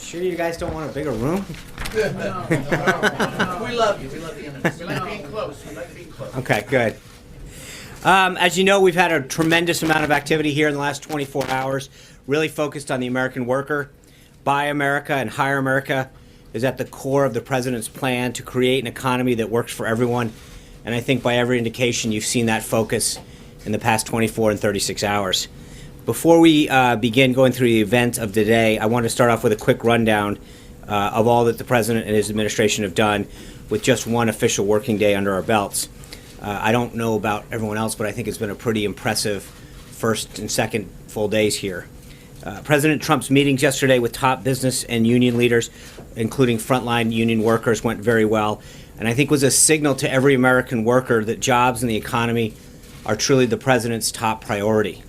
Sure you guys don't want a bigger room? We love you. We love the image. We like being close. We like being close. Okay, good. As you know, we've had a tremendous amount of activity here in the last 24 hours, really focused on the American worker. Buy America and Hire America is at the core of the president's plan to create an economy that works for everyone. And I think by every indication, you've seen that focus in the past 24 and 36 hours. Before we begin going through the event of today, I want to start off with a quick rundown of all that the president and his administration have done with just one official working day under our belts. I don't know about everyone else, but I think it's been a pretty impressive first and second full days here. President Trump's meetings yesterday with top business and union leaders, including frontline union workers, went very well, and I think was a signal to every American worker that jobs and the economy are truly the president's top priority.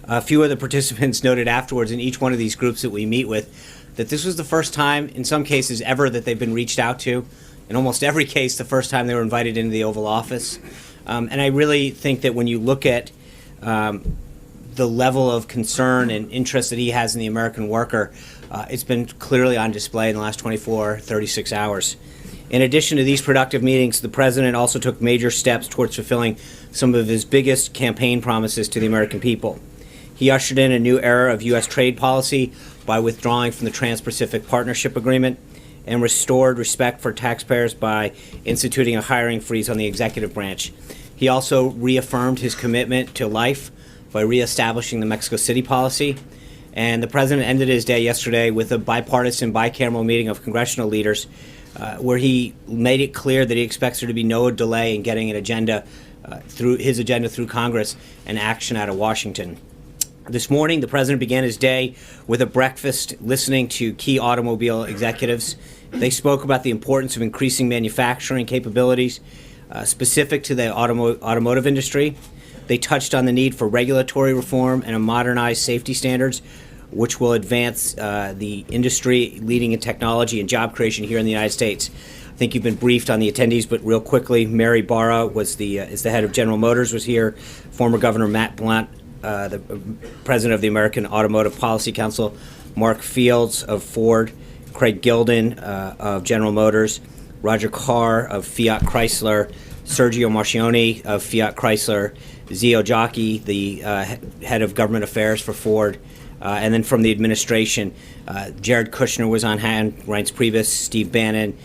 A few of the participants noted afterwards in each one of these groups that we meet with that this was the first time, in some cases ever, that they've been reached out to. In almost every case, the first time they were invited into the Oval Office. And I really think that when you look at the level of concern and interest that he has in the American worker, it's been clearly on display in the last 24, 36 hours. In addition to these productive meetings, the president also took major steps towards fulfilling some of his biggest campaign promises to the American people. He ushered in a new era of U.S. trade policy by withdrawing from the Trans-Pacific Partnership Agreement and restored respect for taxpayers by instituting a hiring freeze on the executive branch. He also reaffirmed his commitment to life by reestablishing the Mexico City policy. And the president ended his day yesterday with a bipartisan, bicameral meeting of congressional leaders where he made it clear that he expects there to be no delay in getting an agenda through Congress and action out of Washington. This morning, the president began his day with a breakfast listening to key automobile executives. They spoke about the importance of increasing manufacturing capabilities specific to the automotive industry. They touched on the need for regulatory reform and a modernized safety standards, which will advance the industry leading in technology and job creation here in the United States. I think you've been briefed on the attendees, but real quickly, Mary Barra is the head of General Motors, was here. Former Governor Matt Blunt, the president of the American Automotive Policy Council, Mark Fields of Ford, Craig Gilden of General Motors, Roger Carr of Fiat Chrysler, Sergio Marchionne of Fiat Chrysler, Zio Jockey, the head of government affairs for Ford, and then from the administration, Jared Kushner was on hand, Reince Priebus, Steve Bannon,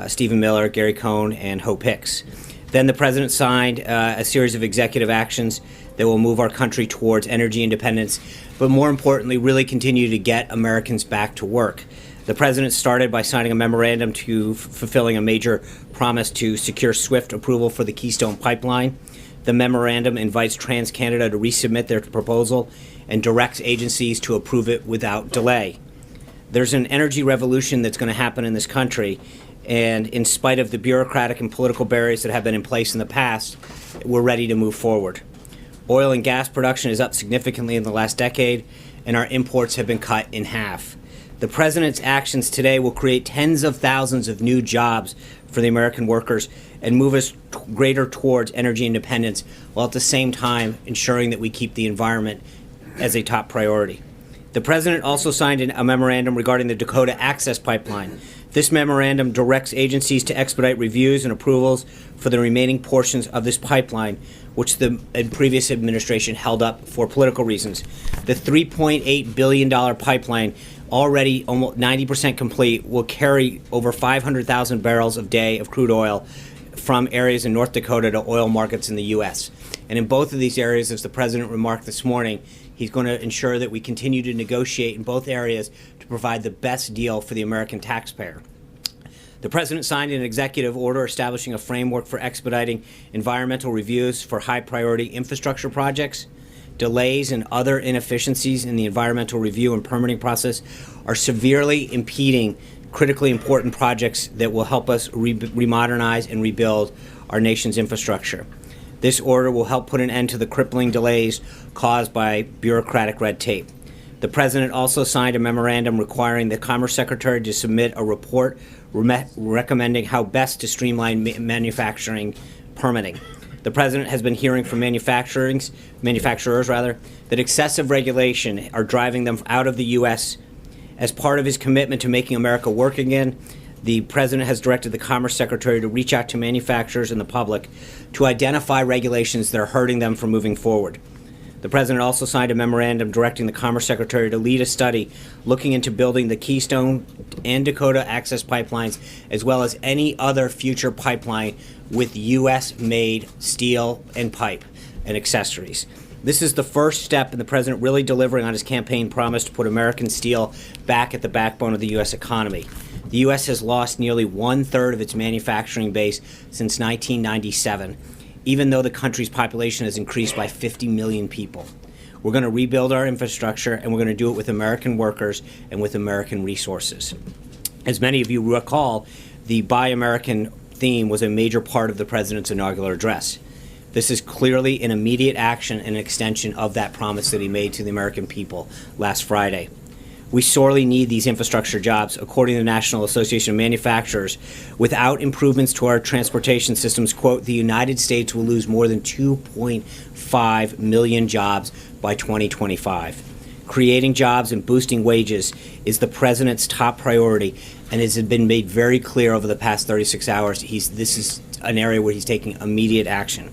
Stephen Miller, Gary Cohn, and Hope Hicks. Then the president signed a series of executive actions that will move our country towards energy independence, but more importantly, really continue to get Americans back to work. The president started by signing a memorandum to fulfilling a major promise to secure swift approval for the Keystone Pipeline. The memorandum invites TransCanada to resubmit their proposal and directs agencies to approve it without delay. There's an energy revolution that's going to happen in this country, and in spite of the bureaucratic and political barriers that have been in place in the past, we're ready to move forward. Oil and gas production is up significantly in the last decade, and our imports have been cut in half. The president's actions today will create tens of thousands of new jobs for the American workers and move us greater towards energy independence, while at the same time ensuring that we keep the environment as a top priority. The president also signed a memorandum regarding the Dakota Access Pipeline. This memorandum directs agencies to expedite reviews and approvals for the remaining portions of this pipeline, which the previous administration held up for political reasons. The $3.8 billion pipeline, already almost 90% complete, will carry over 500,000 barrels a day of crude oil from areas in North Dakota to oil markets in the U.S. And in both of these areas, as the president remarked this morning, he's going to ensure that we continue to negotiate in both areas to provide the best deal for the American taxpayer. The president signed an executive order establishing a framework for expediting environmental reviews for high-priority infrastructure projects. Delays and other inefficiencies in the environmental review and permitting process are severely impeding critically important projects that will help us remodernize and rebuild our nation's infrastructure. This order will help put an end to the crippling delays caused by bureaucratic red tape. The President also signed a memorandum requiring the Commerce Secretary to submit a report recommending how best to streamline manufacturing permitting. The President has been hearing from manufacturers that excessive regulation are driving them out of the U.S. As part of his commitment to making America work again, the President has directed the Commerce Secretary to reach out to manufacturers and the public to identify regulations that are hurting them from moving forward. The President also signed a memorandum directing the Commerce Secretary to lead a study looking into building the Keystone and Dakota Access pipelines, as well as any other future pipeline with U.S.-made steel and pipe and accessories. This is the first step in the President really delivering on his campaign promise to put American steel back at the backbone of the U.S. economy. The U.S. has lost nearly 1/3 of its manufacturing base since 1997. Even though the country's population has increased by 50 million people. We're going to rebuild our infrastructure, and we're going to do it with American workers and with American resources. As many of you recall, the Buy American theme was a major part of the President's inaugural address. This is clearly an immediate action and an extension of that promise that he made to the American people last Friday. We sorely need these infrastructure jobs. According to the National Association of Manufacturers, without improvements to our transportation systems, quote, the United States will lose more than 2.5 million jobs by 2025. Creating jobs and boosting wages is the President's top priority, and it has been made very clear over the past 36 hours. This is an area where he's taking immediate action.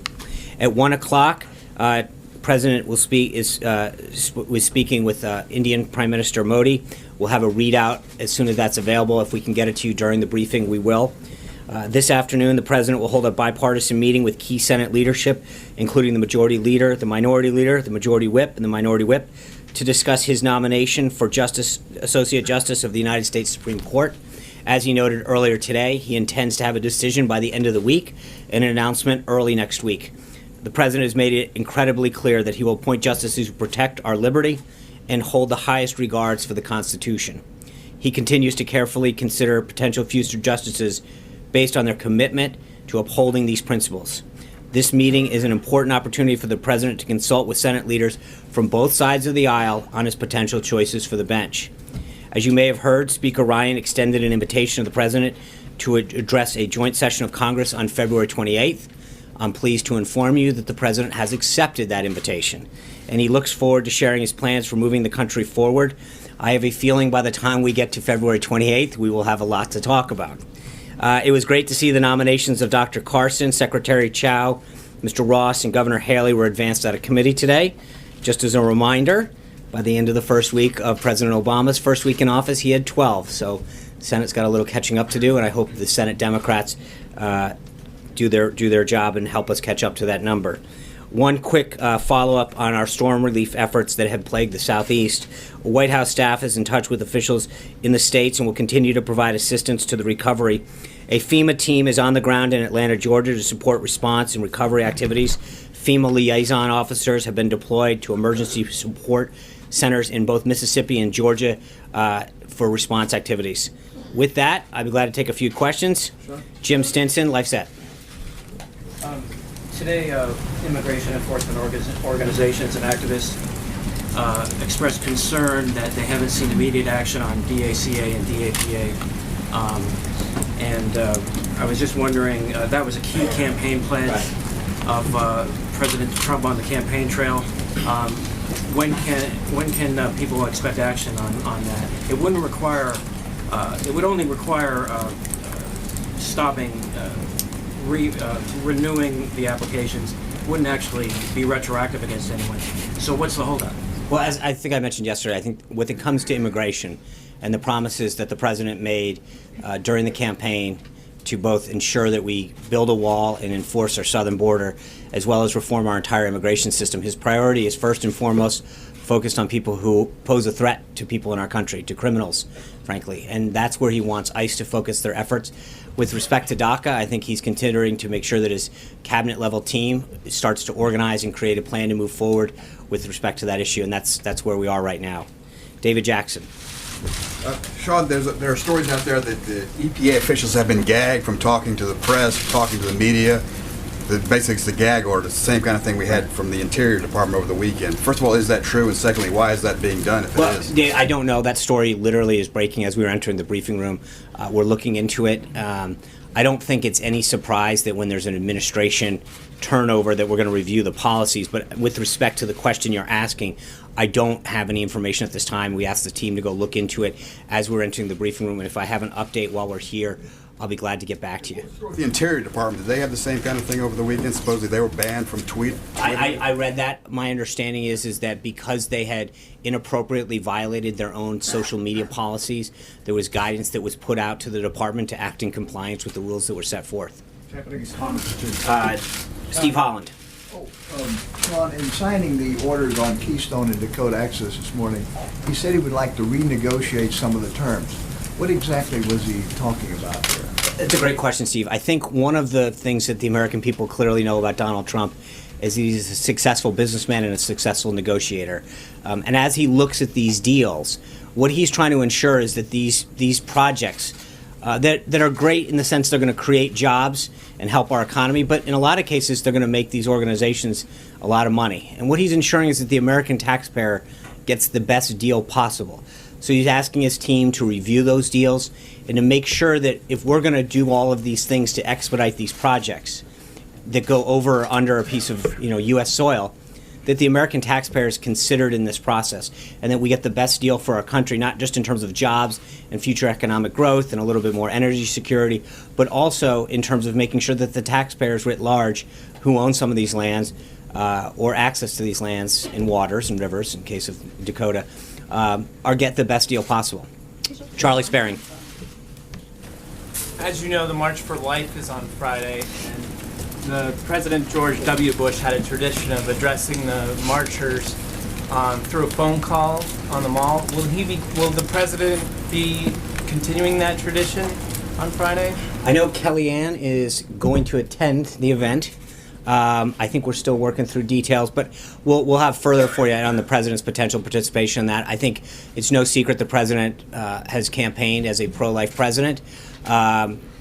At 1 o'clock, President was speaking with Indian Prime Minister Modi. We'll have a readout as soon as that's available. If we can get it to you during the briefing, we will. This afternoon, the President will hold a bipartisan meeting with key Senate leadership, including the Majority Leader, the Minority Leader, the Majority Whip, and the Minority Whip, to discuss his nomination for Associate Justice of the United States Supreme Court. As he noted earlier today, he intends to have a decision by the end of the week and an announcement early next week. The President has made it incredibly clear that he will appoint justices who protect our liberty and hold the highest regards for the Constitution. He continues to carefully consider potential future justices based on their commitment to upholding these principles. This meeting is an important opportunity for the President to consult with Senate leaders from both sides of the aisle on his potential choices for the bench. As you may have heard, Speaker Ryan extended an invitation to the President to address a joint session of Congress on February 28th. I'm pleased to inform you that the President has accepted that invitation, and he looks forward to sharing his plans for moving the country forward. I have a feeling by the time we get to February 28th, we will have a lot to talk about. It was great to see the nominations of Dr. Carson, Secretary Chao, Mr. Ross, and Governor Haley were advanced out of committee today. Just as a reminder, by the end of the first week of President Obama's first week in office, he had 12. So the Senate's got a little catching up to do, and I hope the Senate Democrats do their job and help us catch up to that number. One quick follow-up on our storm relief efforts that have plagued the Southeast. White House staff is in touch with officials in the states and will continue to provide assistance to the recovery. A FEMA team is on the ground in Atlanta, Georgia to support response and recovery activities. FEMA liaison officers have been deployed to emergency support centers in both Mississippi and Georgia for response activities. With that, I'd be glad to take a few questions. Sure. Jim Stinson, LifeSet. Today, immigration enforcement organizations and activists expressed concern that they haven't seen immediate action on DACA and DAPA. I was just wondering, that was a key campaign pledge of President Trump on the campaign trail. When can people expect action on that? It wouldn't require. It would only require stopping. Renewing the applications. Wouldn't actually be retroactive against anyone. So what's the holdup? Well, as I think I mentioned yesterday, I think when it comes to immigration and the promises that the President made during the campaign to both ensure that we build a wall and enforce our southern border, as well as reform our entire immigration system, his priority is first and foremost focused on people who pose a threat to people in our country, to criminals, frankly. And that's where he wants ICE to focus their efforts. With respect to DACA, I think he's considering to make sure that his cabinet-level team starts to organize and create a plan to move forward with respect to that issue, and that's where we are right now. David Jackson. Sean, there are stories out there that the EPA officials have been gagged from talking to the press, talking to the media. basically it's the gag order. It's the same kind of thing we had from the Interior Department over the weekend. First of all, is that true? And secondly, why is that being done if it is? Well, I don't know. That story literally is breaking as we were entering the briefing room. We're looking into it. I don't think it's any surprise that when there's an administration turnover that we're going to review the policies. But with respect to the question you're asking, I don't have any information at this time. We asked the team to go look into it as we're entering the briefing room. And if I have an update while we're here, I'll be glad to get back to you. The Interior Department, did they have the same kind of thing over the weekend? Supposedly they were banned from tweet. I read that. My understanding is that because they had inappropriately violated their own social media policies, there was guidance that was put out to the department to act in compliance with the rules that were set forth. Steve Holland. Sean, in signing the orders on Keystone and Dakota Access this morning, he said he would like to renegotiate some of the terms. What exactly was he talking about there? It's a great question, Steve. I think one of the things that the American people clearly know about Donald Trump is he's a successful businessman and a successful negotiator. And as he looks at these deals, what he's trying to ensure is that these projects that are great in the sense they're going to create jobs and help our economy, but in a lot of cases they're going to make these organizations a lot of money. And what he's ensuring is that the American taxpayer gets the best deal possible. So he's asking his team to review those deals and to make sure that if we're going to do all of these things to expedite these projects that go over or under a piece of U.S. soil, that the American taxpayer is considered in this process and that we get the best deal for our country, not just in terms of jobs and future economic growth and a little bit more energy security, but also in terms of making sure that the taxpayers writ large who own some of these lands or access to these lands and waters and rivers, in case of Dakota, or get the best deal possible. Charlie Sparing. As you know, the March for Life is on Friday, and the President George W. Bush had a tradition of addressing the marchers through a phone call on the Mall. Will the President be continuing that tradition on Friday? I know Kellyanne is going to attend the event. I think we're still working through details, but we'll have further for you on the president's potential participation in that. I think it's no secret the president has campaigned as a pro-life president.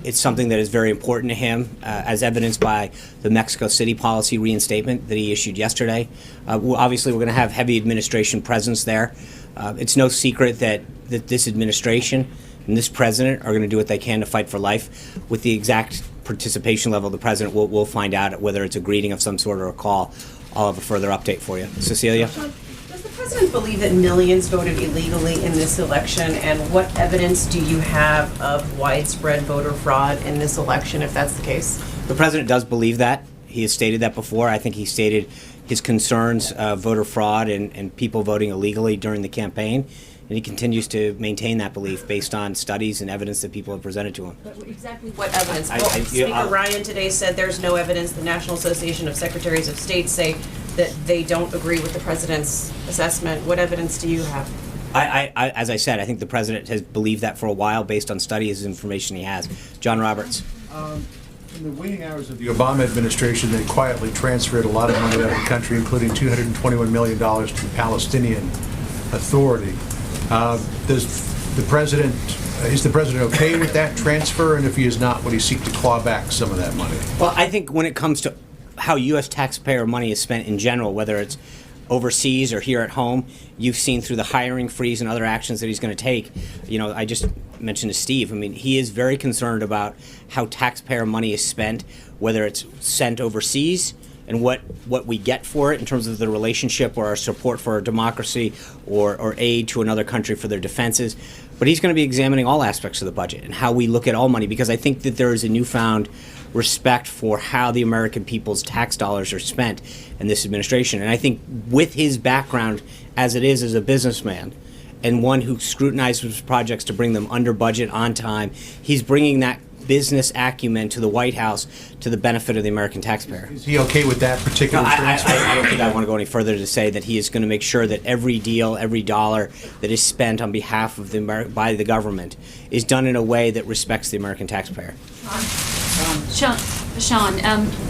It's something that is very important to him, as evidenced by the Mexico City policy reinstatement that he issued yesterday. Obviously, we're going to have heavy administration presence there. It's no secret that this administration and this president are going to do what they can to fight for life. With the exact participation level of the president, we'll find out whether it's a greeting of some sort or a call. I'll have a further update for you. Cecilia? Does the president believe that millions voted illegally in this election, and what evidence do you have of widespread voter fraud in this election, if that's the case? The president does believe that. He has stated that before. I think he stated his concerns of voter fraud and people voting illegally during the campaign. And he continues to maintain that belief based on studies and evidence that people have presented to him. But exactly what evidence? Speaker Ryan today said there's no evidence. The National Association of Secretaries of State say that they don't agree with the president's assessment. What evidence do you have? As I said, I think the president has believed that for a while based on studies and information he has. John Roberts. In the waning hours of the Obama administration, they quietly transferred a lot of money out of the country, including $221 million to the Palestinian Authority. Is the president okay with that transfer? And if he is not, would he seek to claw back some of that money? Well, I think when it comes to how U.S. taxpayer money is spent in general, whether it's overseas or here at home, you've seen through the hiring freeze and other actions that he's going to take. I just mentioned to Steve, he is very concerned about how taxpayer money is spent, whether it's sent overseas and what we get for it in terms of the relationship or our support for our democracy or aid to another country for their defenses. But he's going to be examining all aspects of the budget and how we look at all money, because I think that there is a newfound respect for how the American people's tax dollars are spent in this administration. And I think with his background as it is as a businessman and one who scrutinizes projects to bring them under budget on time, he's bringing that business acumen to the White House to the benefit of the American taxpayer. Is he okay with that particular transfer? I don't think I want to go any further to say that he is going to make sure that every deal, every dollar that is spent on behalf of by the government is done in a way that respects the American taxpayer. Sean,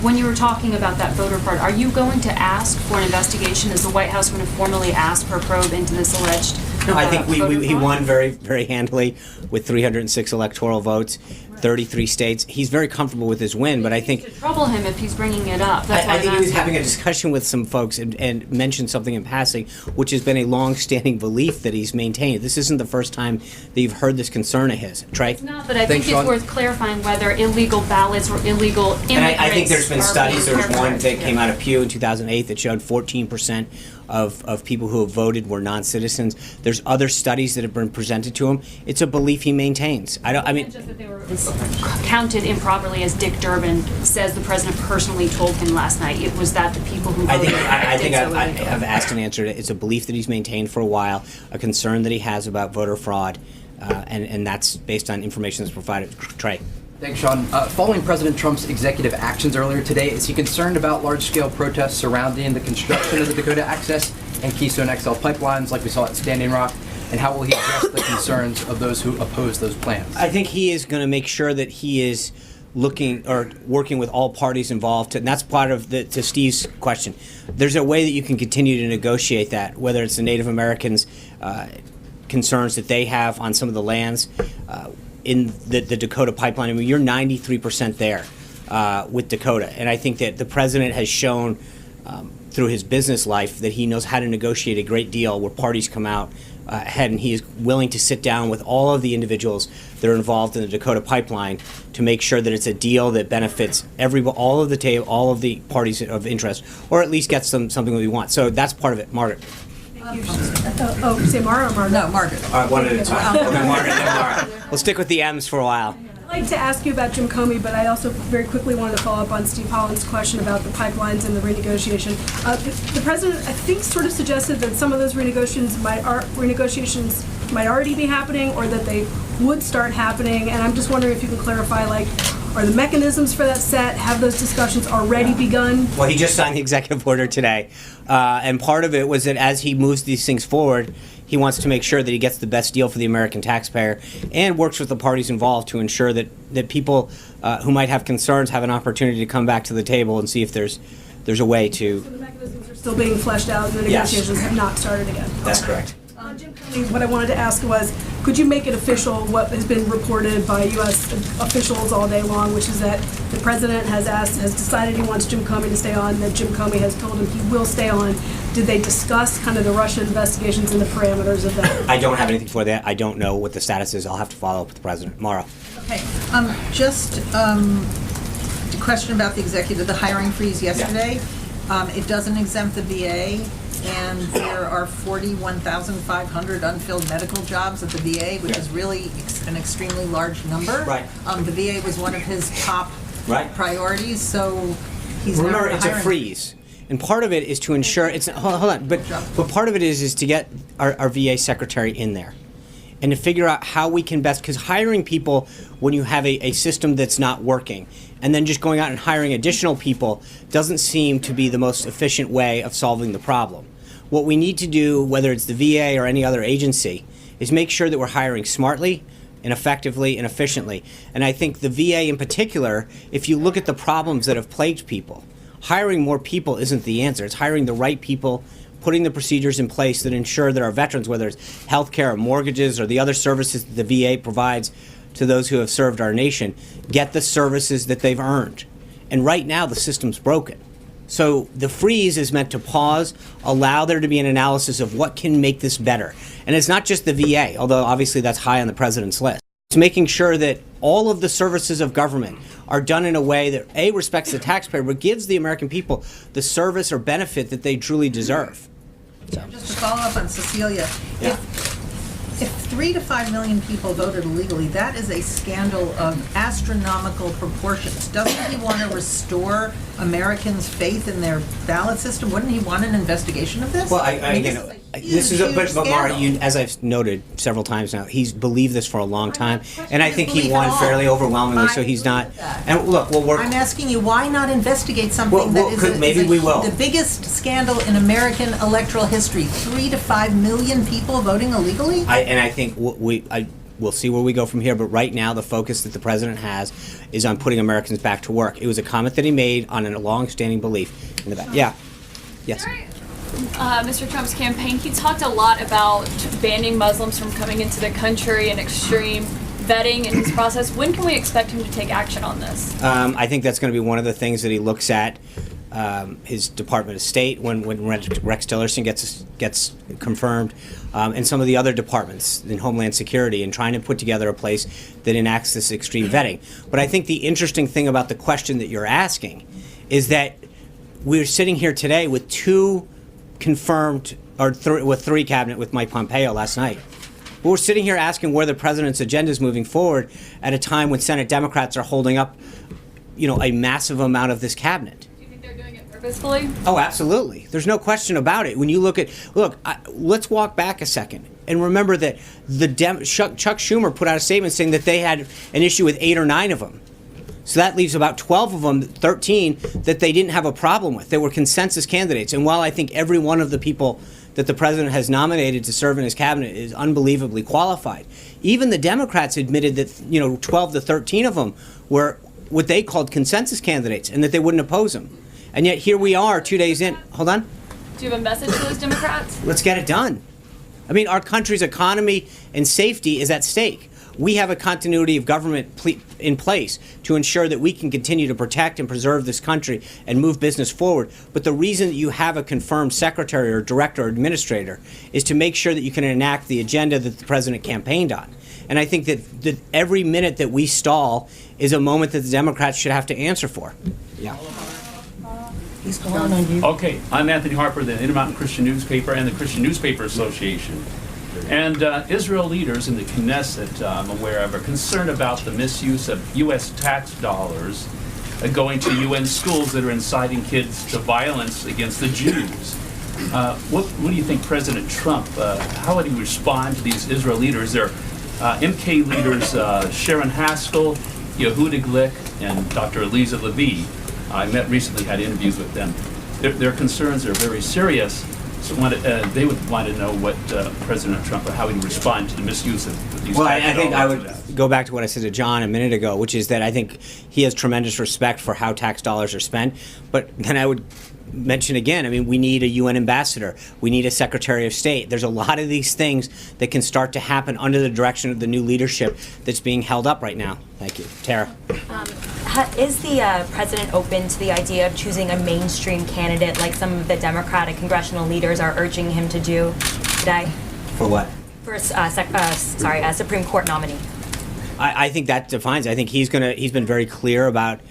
when you were talking about that voter fraud, are you going to ask for an investigation? Is the White House going to formally ask for a probe into this alleged I think voter he fraud? won very, very handily with 306 electoral votes, 33 states. He's very comfortable with his win, but I think To trouble him if he's bringing it up. That's why I I'm think he was asking. having a discussion with some folks and mentioned something in passing, which has been a long-standing belief that he's maintained. This isn't the first time that you've heard this concern of his. Trey? It's not, but I Thanks, think it's Sean. worth clarifying whether illegal ballots or illegal immigrants. And I think there's been are studies. There was being one that targeted. came out of Pew in 2008 that showed 14% of people who have voted were non-citizens. There's other studies that have been presented to him. It's a belief he maintains. I mean, Just that they were counted improperly, as Dick Durbin says the president personally told him last night. It was that the people who I voted think did so I've illegally. asked and answered it. It's a belief that he's maintained for a while, a concern that he has about voter fraud, and that's based on information that's provided. Trey. Thanks, Sean. Following President Trump's executive actions earlier today, is he concerned about large-scale protests surrounding the construction of the Dakota Access and Keystone XL pipelines like we saw at Standing Rock? And how will he address the concerns of those who oppose those plans? I think he is going to make sure that he is looking or working with all parties involved, and that's part of to Steve's question. There's a way that you can continue to negotiate that, whether it's the Native Americans' concerns that they have on some of the lands in the Dakota pipeline. I mean, you're 93% there with Dakota, and I think that the president has shown through his business life that he knows how to negotiate a great deal where parties come out ahead, and he is willing to sit down with all of the individuals that are involved in the Dakota pipeline to make sure that it's a deal that benefits all of the parties of interest, or at least gets them something that we want. So that's part of it. Margaret. Say Mara or Margaret? No, Margaret. All right, one at a time. Okay, Margaret, then Mara. We'll stick with the M's for a while. I'd like to ask you about Jim Comey, but I also very quickly wanted to follow up on Steve Holland's question about the pipelines and the renegotiation. The president, I think, sort of suggested that some of those renegotiations might already be happening, or that they would start happening. And I'm just wondering if you can clarify, like, are the mechanisms for that set? Have those discussions already begun? Well, he just signed the executive order today, and part of it was that as he moves these things forward, he wants to make sure that he gets the best deal for the American taxpayer and works with the parties involved to ensure that people who might have concerns have an opportunity to come back to the table and see if there's a way to. So the mechanisms are still being fleshed out, and the Yes. negotiations have not started again? That's correct. Jim Comey, what I wanted to ask was, could you make it official what has been reported by U.S. officials all day long, which is that the president has decided he wants Jim Comey to stay on, that Jim Comey has told him he will stay on. Did they discuss kind of the Russia investigations and the parameters of that? I don't have anything for that. I don't know what the status is. I'll have to follow up with the president. Mara. Okay, just a question about the hiring freeze yesterday. It doesn't exempt the VA, and there are 41,500 unfilled medical jobs at the VA, which is really an extremely large number. Right. The VA was one of his top Right. priorities, so he's now Remember, it's a hiring. freeze. And part of it is to ensure it's hold on, but part of it is to get our VA secretary in there and to figure out how we can best, because hiring people when you have a system that's not working and then just going out and hiring additional people doesn't seem to be the most efficient way of solving the problem. What we need to do, whether it's the VA or any other agency, is make sure that we're hiring smartly and effectively and efficiently. And I think the VA in particular, if you look at the problems that have plagued people, hiring more people isn't the answer. It's hiring the right people, putting the procedures in place that ensure that our veterans, whether it's healthcare or mortgages or the other services that the VA provides to those who have served our nation, get the services that they've earned. And right now, the system's broken. So the freeze is meant to pause, allow there to be an analysis of what can make this better. And it's not just the VA, although obviously that's high on the president's list. It's making sure that all of the services of government are done in a way that, A, respects the taxpayer, but gives the American people the service or benefit that they truly deserve. So. Just to follow up on Cecilia, if 3 to 5 million people voted illegally, that is a scandal of astronomical proportions. Doesn't he want to restore Americans' faith in their ballot system? Wouldn't he want an investigation of this? Well, this is a huge but Mara, scandal. as I've noted several times now, he's believed this for a long time, and I think he believe won at all. fairly overwhelmingly. So he's I not. agree with that. And look, we'll work. I'm asking you, why not investigate something Well, that is maybe we will. the biggest scandal in American electoral history? 3 to 5 million people voting illegally? I think we'll see where we go from here. But right now, the focus that the president has is on putting Americans back to work. It was a comment that he made on a long-standing belief in the back. Yeah. Yes. Mr. Trump's campaign, he talked a lot about banning Muslims from coming into the country and extreme vetting in his process. When can we expect him to take action on this? I think that's going to be one of the things that he looks at. His Department of State when Rex Tillerson gets confirmed, and some of the other departments in Homeland Security, and trying to put together a place that enacts this extreme vetting. But I think the interesting thing about the question that you're asking is that we're sitting here today with two confirmed, or with three cabinet with Mike Pompeo last night. But we're sitting here asking where the president's agenda is moving forward at a time when Senate Democrats are holding up, a massive amount of this cabinet. Purposefully? Oh, absolutely. There's no question about it. When you look, let's walk back a second and remember that Chuck Schumer put out a statement saying that they had an issue with 8 or 9 of them. So that leaves about 12 of them, 13, that they didn't have a problem with. They were consensus candidates. And while I think every one of the people that the president has nominated to serve in his cabinet is unbelievably qualified, even the Democrats admitted that 12 to 13 of them were what they called consensus candidates and that they wouldn't oppose him. And yet here we are 2 days in. Hold on. Do you have a message to those Democrats? Let's get it done. I mean, our country's economy and safety is at stake. We have a continuity of government in place to ensure that we can continue to protect and preserve this country and move business forward. But the reason that you have a confirmed secretary or director or administrator is to make sure that you can enact the agenda that the president campaigned on. And I think that every minute that we stall is a moment that the Democrats should have to answer for. Yeah. Okay, I'm Anthony Harper, the Intermountain Christian Newspaper and the Christian Newspaper Association. And Israel leaders in the Knesset, I'm aware of, are concerned about the misuse of U.S. tax dollars going to UN schools that are inciting kids to violence against the Jews. What do you think President Trump, how would he respond to these Israel leaders? They're MK leaders Sharon Haskell, Yehuda Glick, and Dr. Eliza Levy. I recently had interviews with them. Their concerns are very serious. So they would want to know what President Trump, or how he would respond to the misuse of these. Well, I think I would go back to what I said to John a minute ago, which is that I think he has tremendous respect for how tax dollars are spent. But then I would mention again, I mean, we need a UN ambassador. We need a Secretary of State. There's a lot of these things that can start to happen under the direction of the new leadership that's being held up right now. Thank you. Tara. Is the president open to the idea of choosing a mainstream candidate like some of the Democratic congressional leaders are urging him to do today? For what? For a Supreme Court nominee. I think that defines. I think he's been very clear about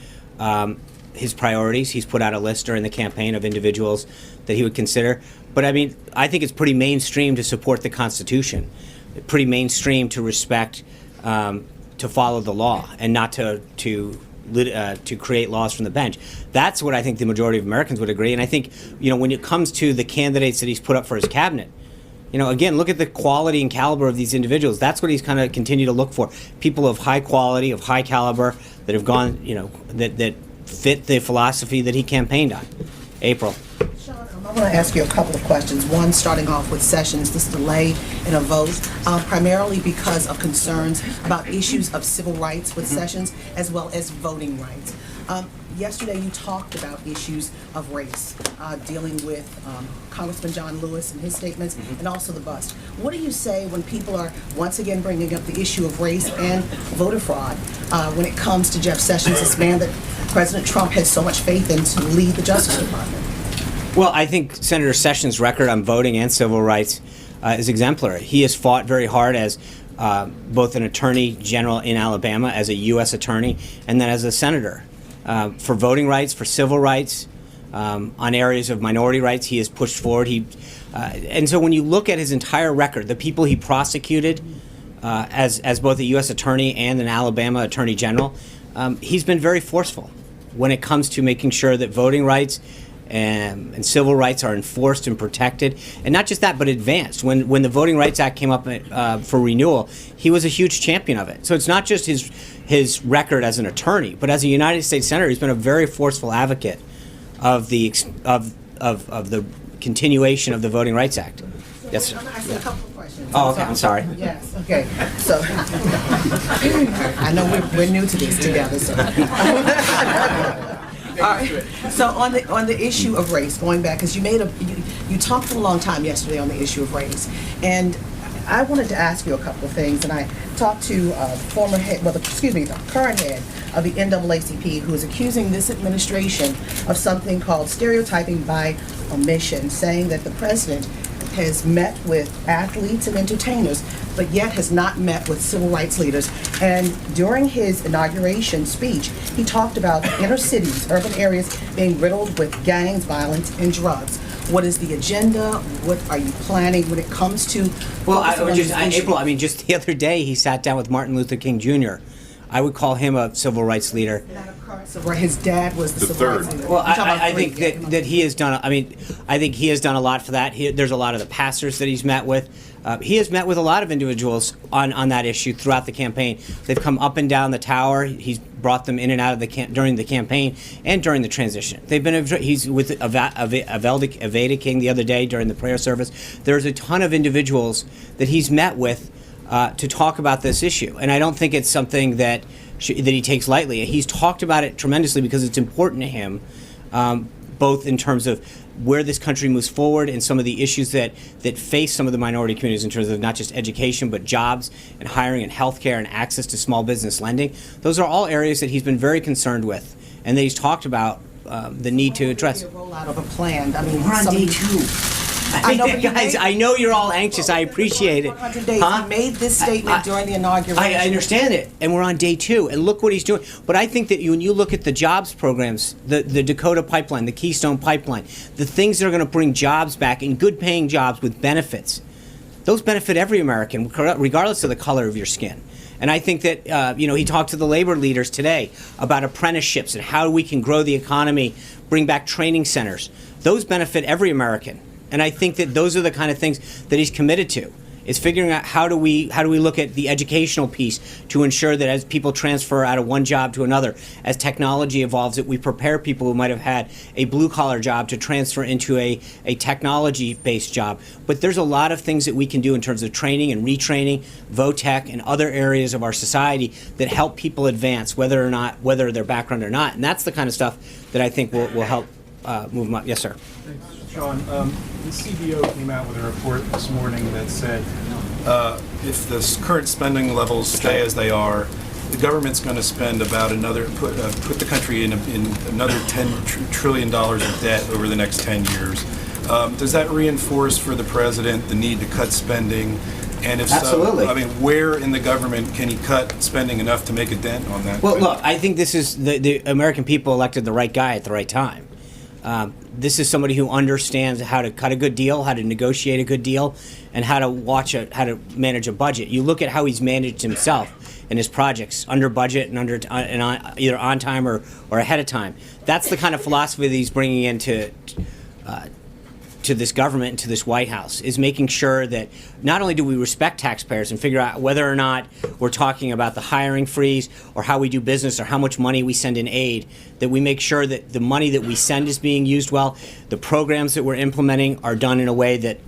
his priorities. He's put out a list during the campaign of individuals that he would consider. But I mean, I think it's pretty mainstream to support the Constitution, pretty mainstream to respect, to follow the law, and not to create laws from the bench. That's what I think the majority of Americans would agree. And I think, when it comes to the candidates that he's put up for his cabinet, again, look at the quality and caliber of these individuals. That's what he's kind of continue to look for. People of high quality, of high caliber, that have gone, that fit the philosophy that he campaigned on. April. Sean, I want to ask you a couple of questions. One, starting off with Sessions, this delay in a vote, primarily because of concerns about issues of civil rights with Sessions, as well as voting rights. Yesterday, you talked about issues of race, dealing with Congressman John Lewis and his statements, and also the bust. What do you say when people are once again bringing up the issue of race and voter fraud when it comes to Jeff Sessions, this man that President Trump has so much faith in to lead the Justice Department? Well, I think Senator Sessions' record on voting and civil rights is exemplary. He has fought very hard as both an attorney general in Alabama, as a U.S. attorney, and then as a senator. For voting rights, for civil rights, on areas of minority rights, he has pushed forward. And so when you look at his entire record, the people he prosecuted as both a U.S. attorney and an Alabama attorney general, he's been very forceful when it comes to making sure that voting rights and civil rights are enforced and protected. And not just that, but advanced. When the Voting Rights Act came up for renewal, he was a huge champion of it. So it's not just his record as an attorney, but as a United States Senator, he's been a very forceful advocate of the continuation of the Voting Rights Act. Yes, sir. I'm going to ask you a couple of questions. Oh, okay. I'm sorry. Yes, okay. So, I know we're new to this together, so. All right. So on the issue of race, going back, because you talked for a long time yesterday on the issue of race, and I wanted to ask you a couple of things, and I talked to the current head of the NAACP, who is accusing this administration of something called stereotyping by omission, saying that the president has met with athletes and entertainers, but yet has not met with civil rights leaders. And during his inauguration speech, he talked about inner cities, urban areas being riddled with gangs, violence, and drugs. What is the agenda? What are you planning when it comes to? Well, April, just the other day, he sat down with Martin Luther King Jr. I would call him a civil rights leader. His dad was the civil rights leader. Well, I think that he has done. I think he has done a lot for that. There's a lot of the pastors that he's met with. He has met with a lot of individuals on that issue throughout the campaign. They've come up and down the tower. He's brought them in and out of during the campaign and during the transition. He's with Aveda King the other day during the prayer service. There's a ton of individuals that he's met with to talk about this issue, and I don't think it's something that he takes lightly. He's talked about it tremendously because it's important to him, both in terms of where this country moves forward and some of the issues that face some of the minority communities in terms of not just education, but jobs and hiring and healthcare and access to small business lending. Those are all areas that he's been very concerned with and that he's talked about the need to address. Rollout of a plan. We're on day 2. I know you're all anxious. I appreciate it. 100 days. He made this statement during the inauguration. I understand it, and we're on day 2, and look what he's doing. But I think that when you look at the jobs programs, the Dakota Pipeline, the Keystone Pipeline, the things that are going to bring jobs back and good-paying jobs with benefits, those benefit every American, regardless of the color of your skin. And I think that, he talked to the labor leaders today about apprenticeships and how we can grow the economy, bring back training centers. Those benefit every American. And I think that those are the kind of things that he's committed to, is figuring out how do we look at the educational piece to ensure that as people transfer out of one job to another, as technology evolves, that we prepare people who might have had a blue-collar job to transfer into a technology-based job. But there's a lot of things that we can do in terms of training and retraining, VOTEC, and other areas of our society that help people advance, whether their background or not. And that's the kind of stuff that I think will help move them up. Yes, sir. Thanks, Sean. The CBO came out with a report this morning that said if the current spending levels stay as they are, the government's going to spend about put the country in another $10 trillion of debt over the next 10 years. Does that reinforce for the president the need to cut spending? And if Absolutely. So, where in the government can he cut spending enough to make a dent on that? Well, look, I think this is the American people elected the right guy at the right time. This is somebody who understands how to cut a good deal, how to negotiate a good deal, and how to manage a budget. You look at how he's managed himself and his projects under budget and either on time or ahead of time. That's the kind of philosophy that he's bringing into to this government and to this White House, is making sure that not only do we respect taxpayers and figure out whether or not we're talking about the hiring freeze or how we do business or how much money we send in aid, that we make sure that the money that we send is being used well, the programs that we're implementing are done in a way that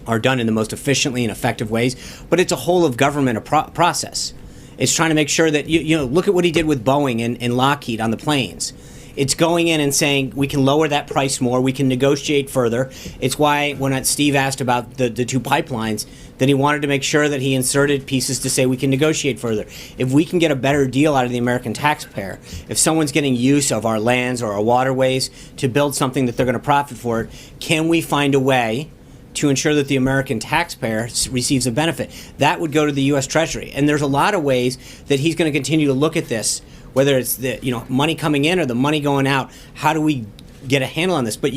are done in the most efficiently and effective ways. But it's a whole of government process. It's trying to make sure that, look at what he did with Boeing and Lockheed on the planes. It's going in and saying we can lower that price more, we can negotiate further. It's why when Steve asked about the 2 pipelines, then he wanted to make sure that he inserted pieces to say we can negotiate further. If we can get a better deal out of the American taxpayer, if someone's getting use of our lands or our waterways to build something that they're going to profit for it, can we find a way to ensure that the American taxpayer receives a benefit? That would go to the U.S. Treasury. And there's a lot of ways that he's going to continue to look at this, whether it's the money coming in or the money going out. How do we get a handle on this? But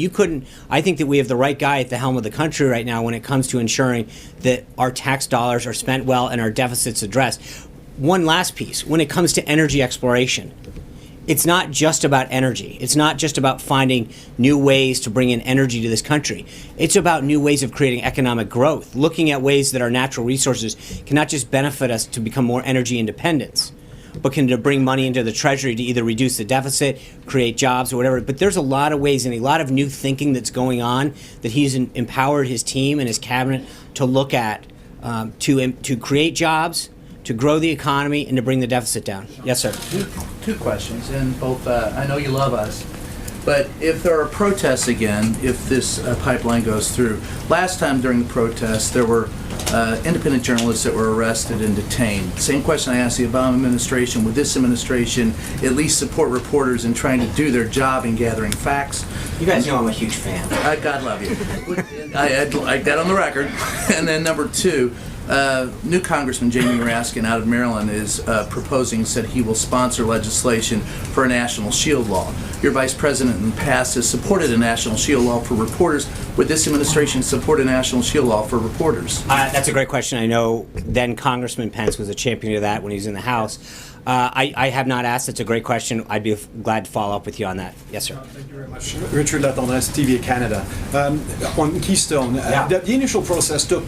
I think that we have the right guy at the helm of the country right now when it comes to ensuring that our tax dollars are spent well and our deficits addressed. One last piece, when it comes to energy exploration, it's not just about energy. It's not just about finding new ways to bring in energy to this country. It's about new ways of creating economic growth, looking at ways that our natural resources can not just benefit us to become more energy independent, but can to bring money into the Treasury to either reduce the deficit, create jobs, or whatever. But there's a lot of ways and a lot of new thinking that's going on that he's empowered his team and his cabinet to look at to create jobs, to grow the economy, and to bring the deficit down. Yes, sir. Two questions, and both, I know you love us. But if there are protests again, if this pipeline goes through, last time during the protests, there were independent journalists that were arrested and detained. Same question I asked the Obama administration. Would this administration at least support reporters in trying to do their job in gathering facts? You guys know I'm a huge fan. God love you. I'd like that on the record. And then number two, new Congressman Jamie Raskin out of Maryland is proposing, said he will sponsor legislation for a national shield law. Your vice president in the past has supported a national shield law for reporters. Would this administration support a national shield law for reporters? That's a great question. I know then Congressman Pence was a champion of that when he was in the House. I have not asked. It's a great question. I'd be glad to follow up with you on that. Yes, sir. Thank you very much. Richard Latendresse, TV Canada. On Keystone, the initial process took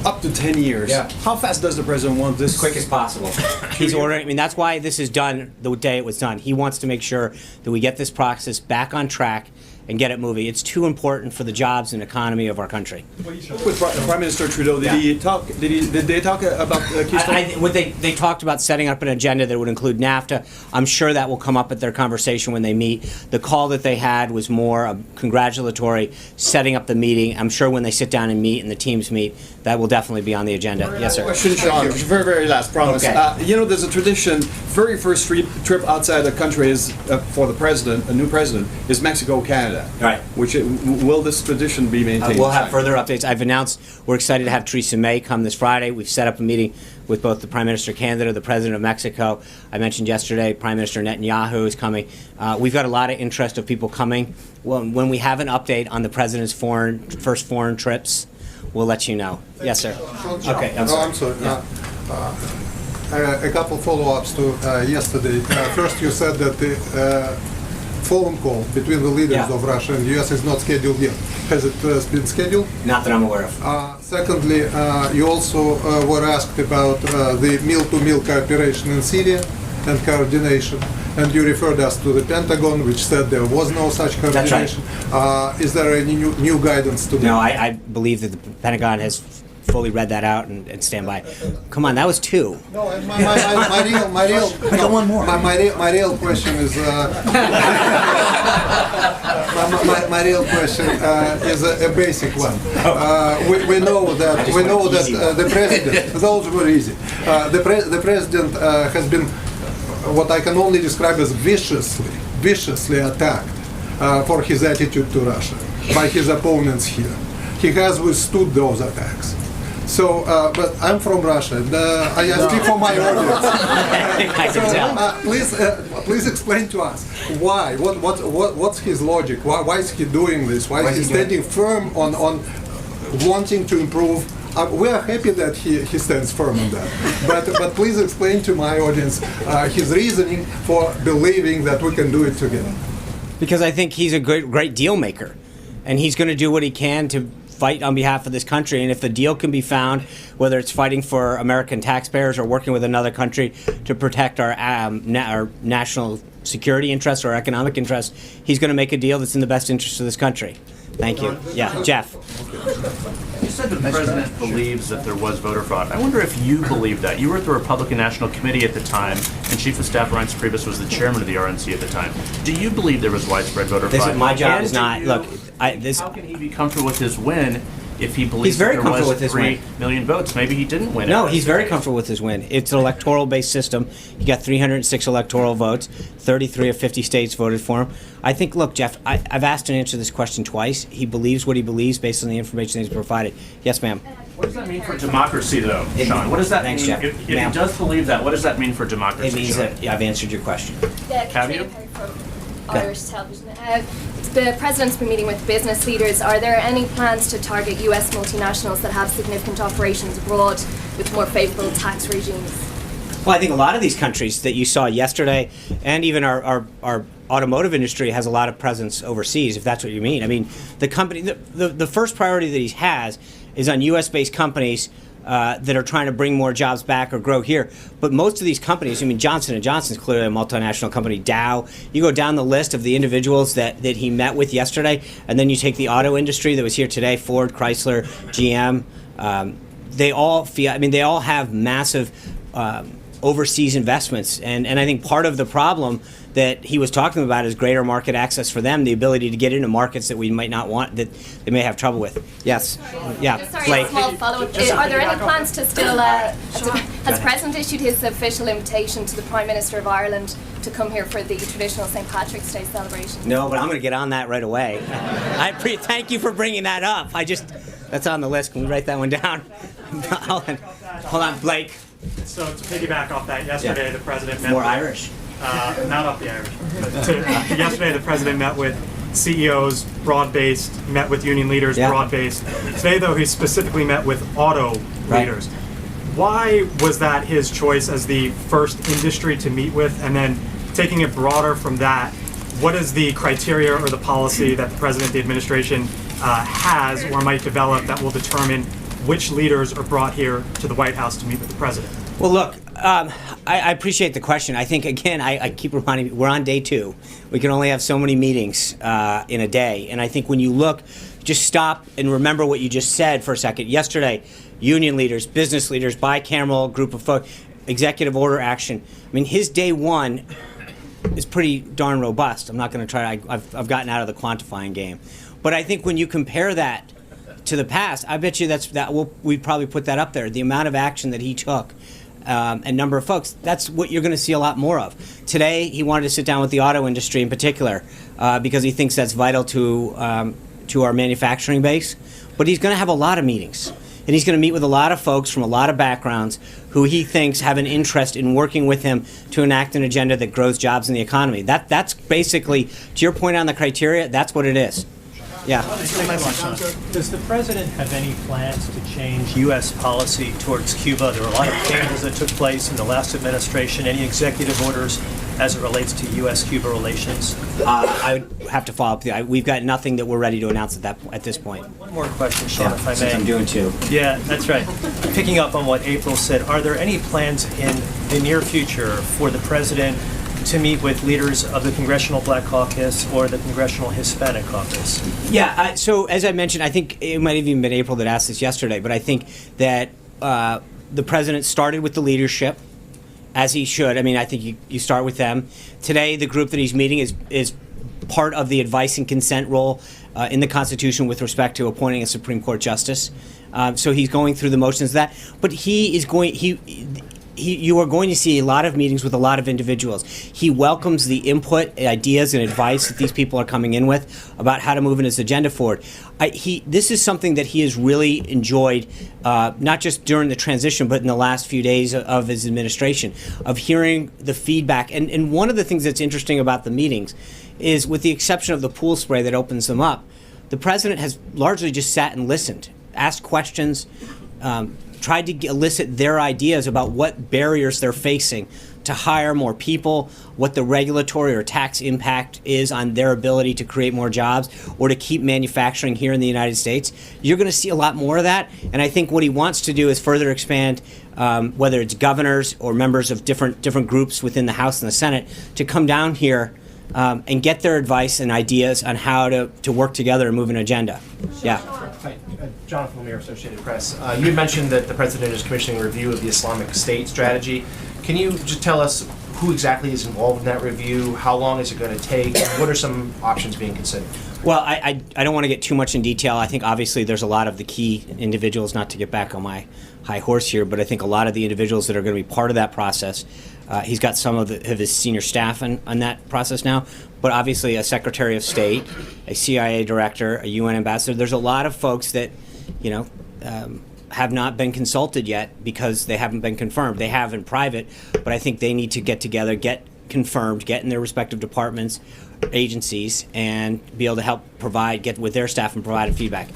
up to 10 years. Yeah. How fast does the president want this? As quick as possible. He's ordering. I mean, that's why this is done the day it was done. He wants to make sure that we get this process back on track and get it moving. It's too important for the jobs and economy of our country. With Prime Minister Trudeau, did they talk about Keystone? They talked about setting up an agenda that would include NAFTA. I'm sure that will come up at their conversation when they meet. The call that they had was more congratulatory, setting up the meeting. I'm sure when they sit down and meet and the teams meet, that will definitely be on the agenda. Yes, sir. Question, Sean. Very, very last promise. Okay. There's a tradition. Very first trip outside the country is for the president, a new president, is Mexico, Canada. Right. Will this tradition be maintained? We'll have further updates. I've announced we're excited to have Theresa May come this Friday. We've set up a meeting with both the Prime Minister of Canada, the President of Mexico. I mentioned yesterday Prime Minister Netanyahu is coming. We've got a lot of interest of people coming. Well, when we have an update on the President's first foreign trips, we'll let you know. Yes, sir. Okay, I'm sorry. A couple follow-ups to yesterday. First, you said that the phone call between the leaders of Russia and the U.S. is not scheduled yet. Has it been scheduled? Not that I'm aware of. Secondly, you also were asked about the meal-to-meal cooperation in Syria and coordination, and you referred us to the Pentagon, which said there was no such coordination. That's right. Is there any new guidance to that? No, I believe that the Pentagon has fully read that out and stand by. Come on, that was two. No, my real question is my real question is a basic one. We know that the president. Those were easy. The president has been what I can only describe as viciously attacked for his attitude to Russia by his opponents here. He has withstood those attacks. So, but I'm from Russia, and I speak for my audience. Please explain to us why. What's his logic? Why is he doing this? Why is he standing firm on wanting to improve? We are happy that he stands firm on that. But please explain to my audience his reasoning for believing that we can do it together. Because I think he's a great deal maker, and he's going to do what he can to fight on behalf of this country. And if the deal can be found, whether it's fighting for American taxpayers or working with another country to protect our national security interests or economic interests, he's going to make a deal that's in the best interest of this country. Thank you. Yeah, Jeff. You said the president believes that there was voter fraud. I wonder if you believe that. You were at the Republican National Committee at the time, and Chief of Staff Reince Priebus was the chairman of the RNC at the time. Do you believe there was widespread voter fraud? My job is not. Look, how can he be comfortable with his win if he believes he's very that there comfortable was with his 3 win. million votes? Maybe he didn't win. No, he's very comfortable with his win. It's an electoral-based system. He got 306 electoral votes. 33 of 50 states voted for him. I think, look, Jeff, I've asked and answered this question twice. He believes what he believes based on the information he's provided. Yes, ma'am. What does that mean for democracy, though, Sean? What does that Thanks, mean? Jeff. If he does believe that, what does that mean for democracy? It means that I've answered your question. Have you? Irish television. The president's been meeting with business leaders. Are there any plans to target U.S. multinationals that have significant operations abroad with more favorable tax regimes? Well, I think a lot of these countries that you saw yesterday, and even our automotive industry has a lot of presence overseas, if that's what you mean. I mean, the first priority that he has is on U.S.-based companies that are trying to bring more jobs back or grow here. But most of these companies, I mean, Johnson & Johnson is clearly a multinational company. Dow, you go down the list of the individuals that he met with yesterday, and then you take the auto industry that was here today, Ford, Chrysler, GM. They all have massive overseas investments. And I think part of the problem that he was talking about is greater market access for them, the ability to get into markets that we might not want, that they may have trouble with. Yes. Yeah. Sorry, Blake. a small follow-up. Are there any plans to still, has the President issued his official invitation to the Prime Minister of Ireland to come here for the traditional St. Patrick's Day celebration? No, but I'm going to get on that right away. Thank you for bringing that up. That's on the list. Can we write that one down? Hold on, Blake. So to piggyback off that, yesterday the President met More with, Irish. Not off the Irish. But yesterday the President met with CEOs, broad-based, met with union leaders, broad-based. Today, though, he specifically met with auto leaders. Why was that his choice as the first industry to meet with? And then taking it broader from that, what is the criteria or the policy that the President, the administration has or might develop that will determine which leaders are brought here to the White House to meet with the President? Well, look, I appreciate the question. I think, again, I keep reminding you, we're on day 2. We can only have so many meetings in a day. And I think when you look, just stop and remember what you just said for a second. Yesterday, union leaders, business leaders, bicameral group of folks, executive order action. I mean, his day 1 is pretty darn robust. I'm not going to try. I've gotten out of the quantifying game. But I think when you compare that to the past, I bet you we'd probably put that up there. The amount of action that he took and number of folks, that's what you're going to see a lot more of. Today, he wanted to sit down with the auto industry in particular because he thinks that's vital to our manufacturing base. But he's going to have a lot of meetings. And he's going to meet with a lot of folks from a lot of backgrounds who he thinks have an interest in working with him to enact an agenda that grows jobs in the economy. That's basically, to your point on the criteria, that's what it is. Yeah. Does the President have any plans to change U.S. policy towards Cuba? There were a lot of changes that took place in the last administration. Any executive orders as it relates to U.S.-Cuba relations? I would have to follow up. We've got nothing that we're ready to announce at this point. One more question, Sean, if I may. Since I'm doing 2. Yeah, that's right. Picking up on what April said, are there any plans in the near future for the President to meet with leaders of the Congressional Black Caucus or the Congressional Hispanic Caucus? Yeah, so as I mentioned, I think it might have even been April that asked this yesterday, but I think that the President started with the leadership, as he should. I mean, I think you start with them. Today, the group that he's meeting is part of the advice and consent role in the Constitution with respect to appointing a Supreme Court justice. So he's going through the motions of that. But you are going to see a lot of meetings with a lot of individuals. He welcomes the input, ideas, and advice that these people are coming in with about how to move in his agenda forward. This is something that he has really enjoyed, not just during the transition, but in the last few days of his administration, of hearing the feedback. And one of the things that's interesting about the meetings is, with the exception of the pool spray that opens them up, the President has largely just sat and listened, asked questions, tried to elicit their ideas about what barriers they're facing to hire more people, what the regulatory or tax impact is on their ability to create more jobs or to keep manufacturing here in the United States. You're going to see a lot more of that, and I think what he wants to do is further expand, whether it's governors or members of different groups within the House and the Senate, to come down here and get their advice and ideas on how to work together and move an agenda. Yeah. Hi, Jonathan Lemire, Associated Press. You had mentioned that the President is commissioning a review of the Islamic State strategy. Can you just tell us who exactly is involved in that review? How long is it going to take? And what are some options being considered? Well, I don't want to get too much in detail. I think obviously there's a lot of the key individuals, not to get back on my high horse here, but I think a lot of the individuals that are going to be part of that process, he's got some of his senior staff on that process now, but obviously a Secretary of State, a CIA director, a UN ambassador. There's a lot of folks that, have not been consulted yet because they haven't been confirmed. They have in private, but I think they need to get together, get confirmed, get in their respective departments, agencies, and be able to help get with their staff and provide feedback.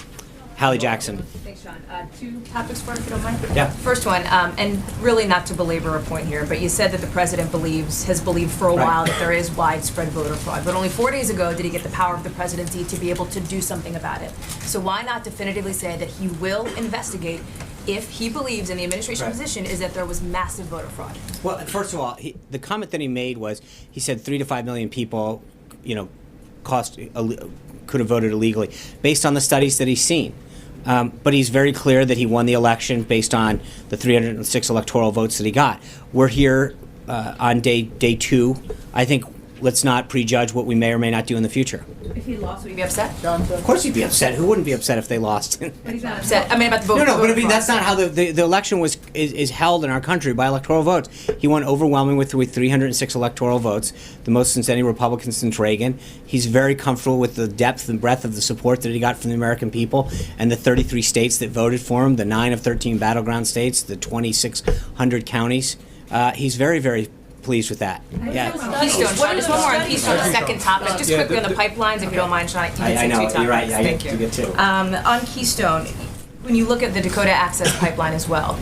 Hallie Jackson. Thanks, Sean. 2 topics for, if you don't mind. Yeah. First one, and really not to belabor a point here, but you said that the President has believed for a while that there is widespread voter fraud. But only 4 days ago did he get the power of the presidency to be able to do something about it. So why not definitively say that he will investigate if he believes, in the administration position, is that there was massive voter fraud? Well, first of all, the comment that he made was, he said 3 to 5 million people, could have voted illegally, based on the studies that he's seen. But he's very clear that he won the election based on the 306 electoral votes that he got. We're here on day 2. I think let's not prejudge what we may or may not do in the future. If he lost, would you be upset? Of course he'd be upset. Who wouldn't be upset if they lost? But he's not upset. I mean, about the vote. No, but I vote mean, that's not process. how the election is held in our country by electoral votes. He won overwhelming with 306 electoral votes, the most since any Republican since Reagan. He's very comfortable with the depth and breadth of the support that he got from the American people and the 33 states that voted for him, the 9 of 13 battleground states, the 2,600 counties. He's very, very pleased with that. Yeah. Keystone, Sean, just one more on Keystone, the second topic, just Yeah, quickly on the pipelines, if you don't mind, Sean. You can I say know, 2 topics. you're right. Yeah, Thank you get 2. On Keystone, when you look at the Dakota Access Pipeline as well,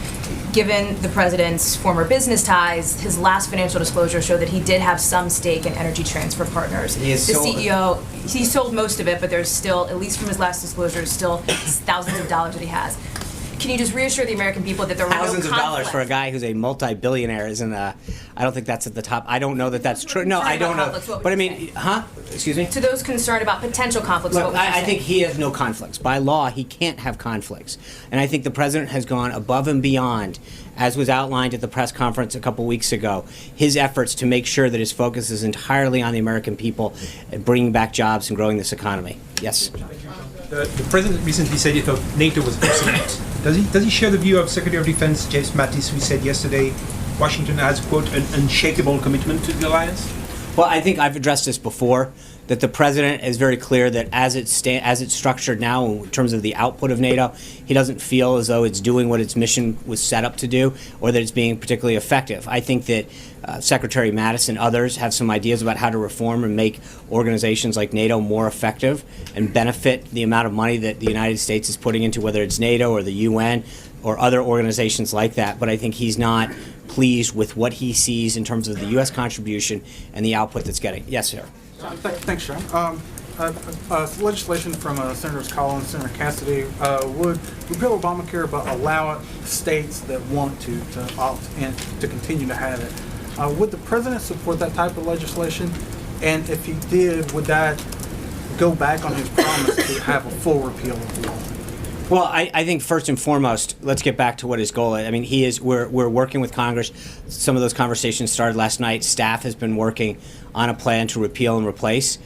given the president's former business ties, his last financial disclosure showed that he did have some stake in Energy Transfer Partners. He has The sold it. CEO, he sold most of it, but there's still, at least from his last disclosure, still thousands of dollars that he has. Can you just reassure the American people that there were Thousands no of dollars conflicts? for a guy who's a multi-billionaire isn't I don't think that's at the top. I don't know that that's true. No, I don't know. Conflicts, what would But I you mean, huh? Excuse me? To those concerned about potential conflicts, Look, what would you I say? think he has no conflicts. By law, he can't have conflicts. And I think the president has gone above and beyond, as was outlined at the press conference a couple weeks ago, his efforts to make sure that his focus is entirely on the American people, and bringing back jobs and growing this economy. Yes? The president recently said he thought NATO was obsolete. Does he share the view of Secretary of Defense James Mattis, who said yesterday Washington has, quote, an unshakable commitment to the alliance? Well, I think I've addressed this before, that the president is very clear that as it's structured now in terms of the output of NATO, he doesn't feel as though it's doing what its mission was set up to do or that it's being particularly effective. I think that Secretary Mattis and others have some ideas about how to reform and make organizations like NATO more effective and benefit the amount of money that the United States is putting into, whether it's NATO or the UN or other organizations like that. But I think he's not pleased with what he sees in terms of the U.S. contribution and the output that's getting. Yes, sir. Thanks, Sean. Legislation from Senators Collins and Senator Cassidy would repeal Obamacare but allow states that want to opt in to continue to have it. Would the president support that type of legislation? And if he did, would that go back on his promise to have a full repeal of the law? Well, I think first and foremost, let's get back to what his goal is. I mean, we're working with Congress. Some of those conversations started last night. Staff has been working on a plan to repeal and replace.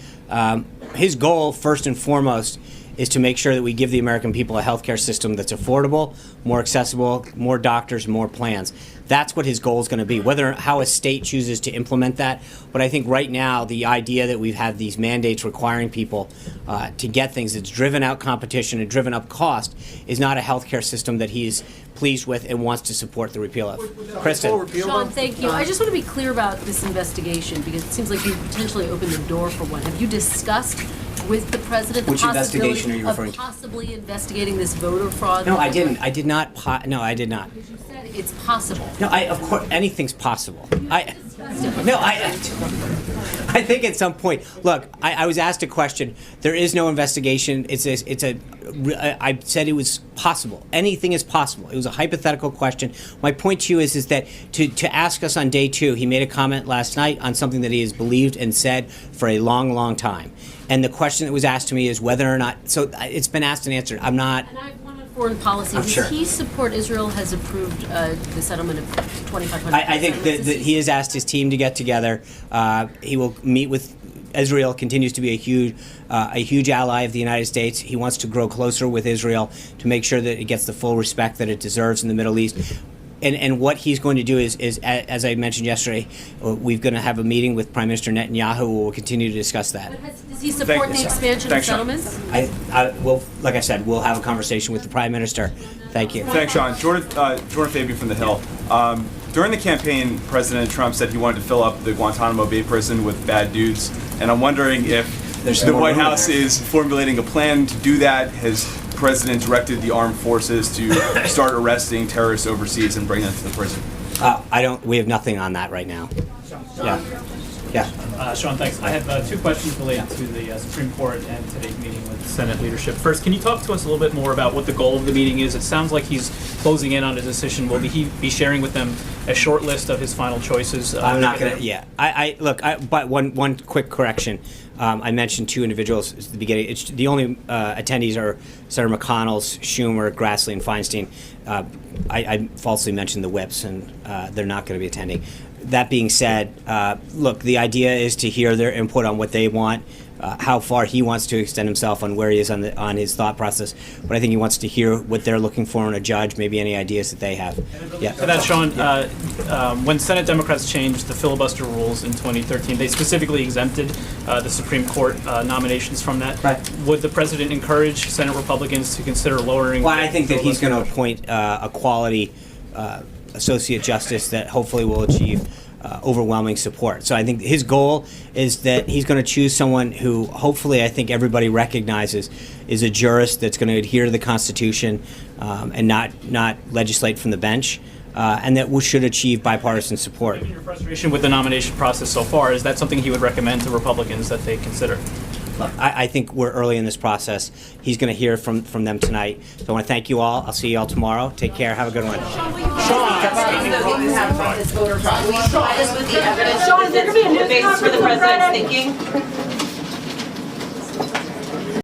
His goal, first and foremost, is to make sure that we give the American people a healthcare system that's affordable, more accessible, more doctors, more plans. That's what his goal is going to be, how a state chooses to implement that. But I think right now, the idea that we've had these mandates requiring people to get things that's driven out competition and driven up cost is not a healthcare system that he's pleased with and wants to support the repeal of. Kristen. Sean, thank you. I just want to be clear about this investigation because it seems like you potentially opened the door for one. Have you discussed with the president the Which investigation are you referring of to? possibly investigating this voter fraud? No, I didn't. I did not. No, I did not. You said it's possible. No, of course, anything's possible. I think at some point, look, I was asked a question. There is no investigation. I said it was possible. Anything is possible. It was a hypothetical question. My point to you is that to ask us on day 2, he made a comment last night on something that he has believed and said for a long, long time. And the question that was asked to me is whether or not, so it's been asked and answered. I'm not. And I have one on foreign policy. I'm Does sure. he support Israel has approved the settlement of 2,500? I think that he has asked his team to get together. He will meet with Israel. Continues to be a huge ally of the United States. He wants to grow closer with Israel to make sure that it gets the full respect that it deserves in the Middle East. And what he's going to do is, as I mentioned yesterday, we're going to have a meeting with Prime Minister Netanyahu. We'll continue to discuss that. Does he support the expansion of settlements? Like I said, we'll have a conversation with the Prime Minister. Thank you. Thanks, Sean. Jordan Fabio from The Hill. During the campaign, President Trump said he wanted to fill up the Guantanamo Bay prison with bad dudes, and I'm wondering if the White House is formulating a plan to do that. Has the President directed the armed forces to start arresting terrorists overseas and bring them to the prison? We have nothing on that right now. Yeah. Yeah. Sean, thanks. I have two questions related to the Supreme Court and today's meeting with Senate leadership. First, can you talk to us a little bit more about what the goal of the meeting is? It sounds like he's closing in on a decision. Will he be sharing with them a short list of his final choices? I'm not going to. Yeah. But one quick correction. I mentioned two individuals at the beginning. It's the only attendees are Senator McConnell's, Schumer, Grassley, and Feinstein. I falsely mentioned the whips, and they're not going to be attending. That being said, look, the idea is to hear their input on what they want, how far he wants to extend himself on where he is on his thought process. But I think he wants to hear what they're looking for in a judge, maybe any ideas that they have. Yeah. To that, Sean, when Senate Democrats changed the filibuster rules in 2013, they specifically exempted the Supreme Court nominations from that. Right. Would the president encourage Senate Republicans to consider lowering? Well, I think that he's going to appoint a quality associate justice that hopefully will achieve overwhelming support. So I think his goal is that he's going to choose someone who hopefully I think everybody recognizes is a jurist that's going to adhere to the Constitution and not legislate from the bench, and that should achieve bipartisan support. Given your frustration with the nomination process so far, is that something he would recommend to Republicans that they consider? I think we're early in this process. He's going to hear from them tonight. So I want to thank you all. I'll see you all tomorrow. Take care. Have a good one. Sean, is there going to be a news conference for the president's thinking?